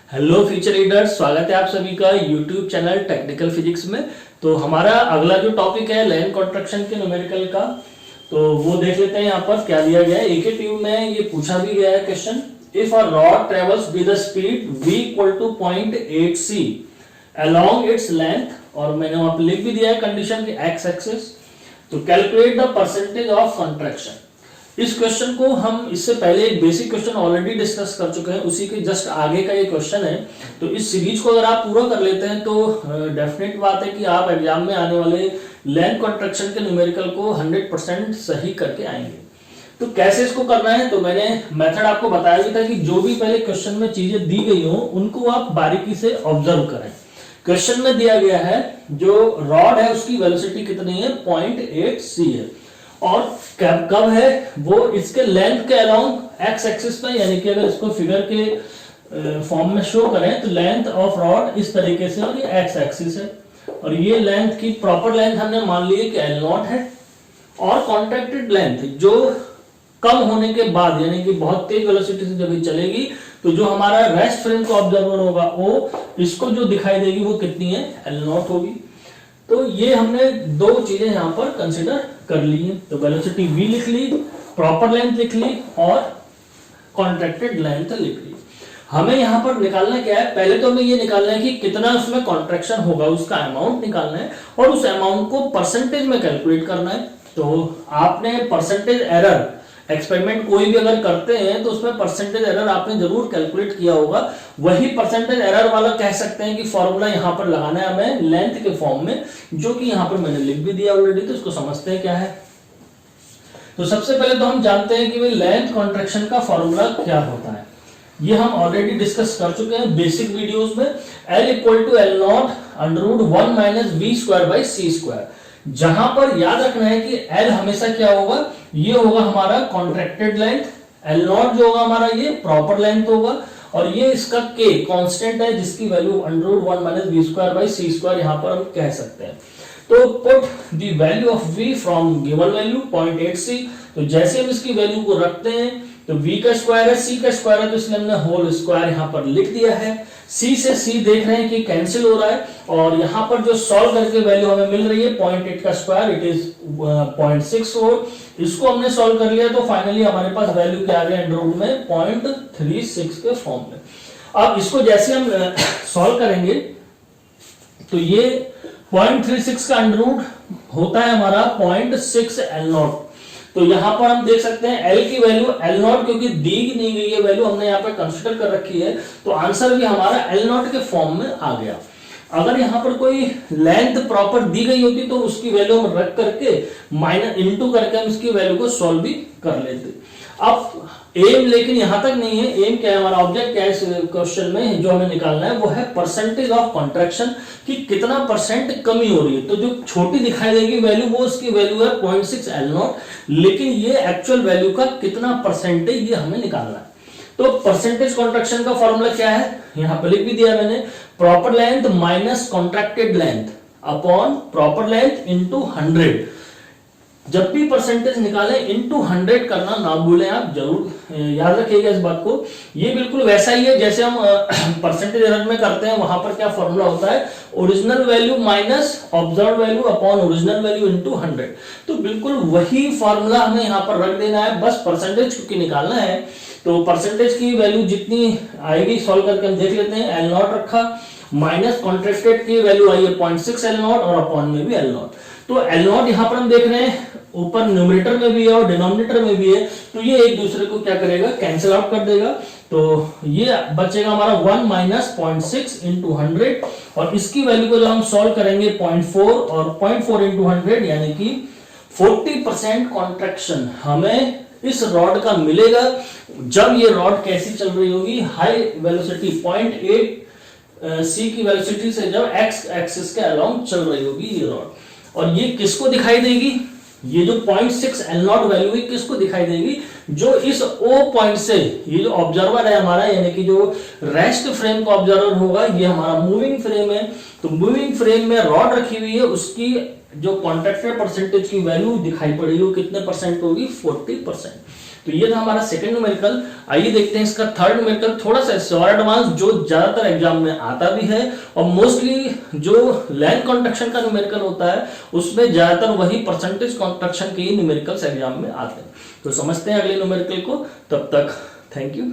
Hello future readers, स्वागत है आप सभी का यूट्यूब चैनल टेक्निकल फिजिक्स में। तो हमारा अगला जो टॉपिक है लाइन कॉन्ट्रैक्शन के न्यूमेरिकल का, तो वो देख लेते हैं। यहाँ पर क्या दिया गया है, एक ट्यूब में ये पूछा भी गया है question. If a rod travels with the speed v equal to 0.8 c along its length, और मैंने वहां पर लिख भी दिया है कंडीशन की x एक्सिस, तो calculate the percentage of contraction. इस क्वेश्चन को हम इससे पहले एक बेसिक क्वेश्चन ऑलरेडी डिस्कस कर चुके हैं, उसी के जस्ट आगे का ये क्वेश्चन है। तो इस सीरीज को अगर आप पूरा कर लेते हैं तो डेफिनेट बात है कि आप एग्जाम में आने वाले लेंथ कॉन्ट्रैक्शन के न्यूमेरिकल को 100% सही करके आएंगे। तो कैसे इसको करना है, तो मैंने मेथड आपको बताया भी था कि जो भी पहले क्वेश्चन में चीजें दी गई हो उनको आप बारीकी से ऑब्जर्व करें। क्वेश्चन में दिया गया है जो रॉड है उसकी वेलोसिटी कितनी है, 0.8 c है, और कब है वो इसके लेंथ के अलोंग एक्स एक्सिस पे, यानी कि अगर इसको फिगर के फॉर्म में शो करें तो लेंथ ऑफ रॉड इस तरीके से, और ये एक्स एक्सिस है, और ये लेंथ की प्रॉपर लेंथ हमने मान ली है कि L0 है, और कॉन्ट्रैक्टेड लेंथ जो कम होने के बाद, यानी कि बहुत तेज वेलोसिटी से जब ये चलेगी तो जो हमारा रेस्ट फ्रेम का ऑब्जर्वर होगा वो इसको जो दिखाई देगी वो कितनी है, L0 होगी। तो ये हमने दो चीजें यहां पर कंसीडर कर ली है। तो वेलोसिटी v लिख ली, प्रॉपर लेंथ लिख ली, और कॉन्ट्रैक्टेड लेंथ लिख ली। हमें यहां पर निकालना क्या है, पहले तो हमें ये निकालना है कि कितना उसमें कॉन्ट्रैक्शन होगा, उसका अमाउंट निकालना है, और उस अमाउंट को परसेंटेज में कैलकुलेट करना है। तो आपने परसेंटेज एरर एक्सपेरिमेंट कोई भी अगर करते हैं तो उसमें परसेंटेज एरर आपने जरूर कैलकुलेट किया होगा। वही परसेंटेज एरर वाला कह सकते हैं कि फॉर्मूला यहां पर लगाना है हमें लेंथ के फॉर्म में, जो कि यहां पर मैंने लिख भी दिया ऑलरेडी। तो इसको समझते हैं क्या है। तो सबसे पहले तो हम जानते हैं कि भाई लेंथ कॉन्ट्रैक्शन का फॉर्मूला क्या होता है। ये हम ऑलरेडी डिस्कस कर चुके हैं बेसिक वीडियोस में। L equal to L0 √1 minus v square by c square, जहां पर याद रखना है कि L हमेशा क्या होगा, ये होगा हमारा कॉन्ट्रैक्टेड लेंथ, L0 जो होगा हमारा ये प्रॉपर लेंथ होगा, और ये इसका K कांस्टेंट है जिसकी value √1 minus v square by c square यहां पर हम कह सकते हैं। तो put the value of v from given value 0.8 c। तो जैसे हम इसकी वैल्यू को रखते हैं तो v का स्क्वायर है, c का स्क्वायर है, तो इसलिए हमने होल स्क्वायर यहां पर लिख दिया है। c से c देख रहे हैं कि कैंसिल हो रहा है, और यहां पर जो सॉल्व करके वैल्यू हमें मिल रही है 0.8 का स्क्वायर इट इज 0.64। इसको हमने सॉल्व कर लिया तो फाइनली हमारे पास वैल्यू क्या आ गया अंडर रूट में 0.36 के फॉर्म में। अब इसको जैसे हम सॉल्व करेंगे तो ये 0.36 का अंडर रूट होता है हमारा 0.6 L0। तो यहां पर हम देख सकते हैं L की वैल्यू L0 क्योंकि दी नहीं गई है वैल्यू, हमने यहाँ पर कंसीडर कर रखी है, तो आंसर भी हमारा L0 के फॉर्म में आ गया। अगर यहाँ पर कोई लेंथ प्रॉपर दी गई होती तो उसकी वैल्यू हम रख करके माइनस इनटू करके हम इसकी वैल्यू को सॉल्व भी कर लेते। अब एम लेकिन यहां तक नहीं है। एम क्या है, हमारा ऑब्जेक्ट क्या है इस क्वेश्चन में जो हमें निकालना है वो है परसेंटेज ऑफ कॉन्ट्रैक्शन, कि कितना परसेंट कमी हो रही है। तो जो छोटी दिखाई देगी वैल्यू वो उसकी वैल्यू है 0.6 L0, लेकिन ये एक्चुअल वैल्यू का कितना परसेंटेज ये हमें निकालना है। तो परसेंटेज कॉन्ट्रैक्शन का फॉर्मूला क्या है, यहां पर लिख भी दिया मैंने, proper length minus contracted length upon proper length into 100। जब भी परसेंटेज निकालें इनटू 100 करना ना भूलें, आप जरूर याद रखिएगा इस बात को। ये बिल्कुल वैसा ही है जैसे हम परसेंटेज एरर में करते हैं, वहां पर क्या फॉर्मूला होता है, original value minus observe value upon original value into 100। तो बिल्कुल वही फॉर्मूला हमें यहाँ पर रख देना है, बस परसेंटेज क्योंकि निकालना है। तो परसेंटेज की वैल्यू जितनी आएगी सॉल्व करके हम देख लेते हैं। L0 रखा माइनस कॉन्ट्रैक्टेड की वैल्यू आई है 0.6 L0 और अपॉन में भी L0। तो L0 यहां पर हम देख रहे हैं ऊपर न्यूमरेटर में भी है और डिनोमिनेटर में भी है, तो ये एक दूसरे को क्या करेगा, कैंसिल आउट कर देगा। तो ये बचेगा हमारा 1 माइनस 0.6 इंटू 100, और इसकी वैल्यू को जब हम सॉल्व करेंगे 0.4 और 0.4 इंटू 100 यानी कि 40% कॉन्ट्रैक्शन हमें इस रॉड का मिलेगा जब ये रॉड कैसी चल रही होगी, हाई वेलोसिटी 0.8 c की वेलोसिटी से जब x एक्सिस के अलोंग चल रही होगी ये रॉड। और ये किसको दिखाई देगी, ये जो 0.6 L0 वैल्यू है किसको दिखाई देगी, जो इस O पॉइंट से, ये जो ऑब्जर्वर है हमारा, यानी कि जो रेस्ट फ्रेम का ऑब्जर्वर होगा, ये हमारा मूविंग फ्रेम है। तो मूविंग फ्रेम में रॉड रखी हुई है, उसकी जो कॉन्ट्रैक्टर परसेंटेज की वैल्यू दिखाई पड़ेगी, वो कितने परसेंट होगी, 40%। तो ये था हमारा सेकंड न्यूमेरिकल। आइए देखते हैं इसका थर्ड न्यूमेरिकल, थोड़ा सा और एडवांस, जो ज्यादातर एग्जाम में आता भी है और मोस्टली जो लैंड कॉन्ट्रैक्शन का न्यूमेरिकल होता है उसमें ज्यादातर वही परसेंटेज कॉन्ट्रैक्शन के ही न्यूमेरिकल्स एग्जाम में आते हैं। तो समझते हैं अगले न्यूमेरिकल को, तब तक थैंक यू।